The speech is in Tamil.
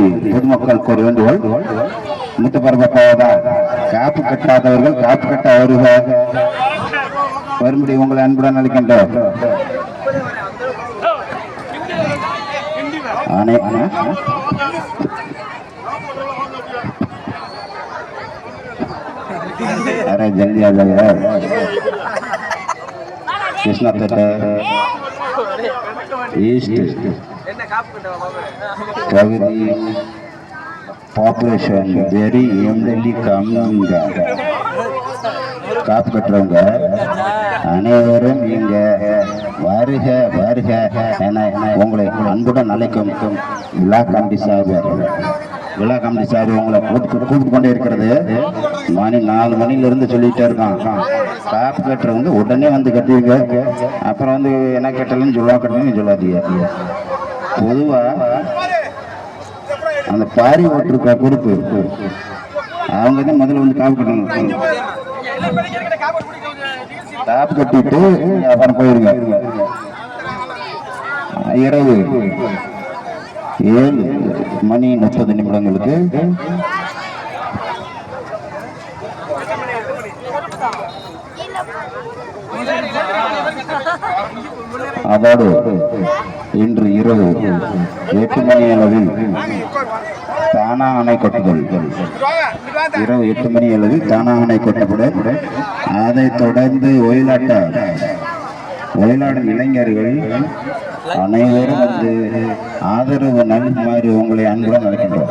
பகுதி பொதுமக்களுக்கு ஒரு வேண்டுகோள். முத்துப்பரப்பதான் காப்பு கட்டாதவர்கள் காப்பு கட்ட வரும்படி உங்களை அன்புடன் அளிக்கின்றோம். अरे जल्दी आ जाओ यार. कृष्णा थिएटर ईस्ट प्रगति பாப்புலேஷன் வெரி எம்எல்ஏ கம்மிங்க. காப்பு கட்டுறவங்க அனைவரும் இங்க வருக வருக என உங்களை அன்புடன் அழைக்கும் விழா கமிட்டி சார்பார். விழா கமிட்டி சார்பு உங்களை கூப்பிட்டு கொண்டே இருக்கிறது. மணி 4 மணிலிருந்து சொல்லிகிட்டே இருக்கான். காப்பு கட்டுறவங்க உடனே வந்து கட்டுவீங்க. அப்புறம் வந்து என்ன கட்டலன்னு கட்டணும்னு சொல்லாதீங்க. பொதுவாக அந்த பாரி ஓட்டிருக்க பொறுப்பு அவங்க தான் முதல்ல வந்து காப்பு கட்டணும். காப்பு கட்டிட்டு அப்புறம் போயிருங்க. இரவு 7:30 அதோடு இன்று இரவு 8 மணி அளவில் தானா அணை கொட்டுதல். இரவு 8 மணி அளவில் தானா அணை கொட்டப்படும். அதைத் தொடர்ந்து ஒயிலாடும் இளைஞர்கள் அனைவரும் வந்து ஆதரவு நல்குமாறு உங்களை அன்புடன் அழைக்கின்றோம்.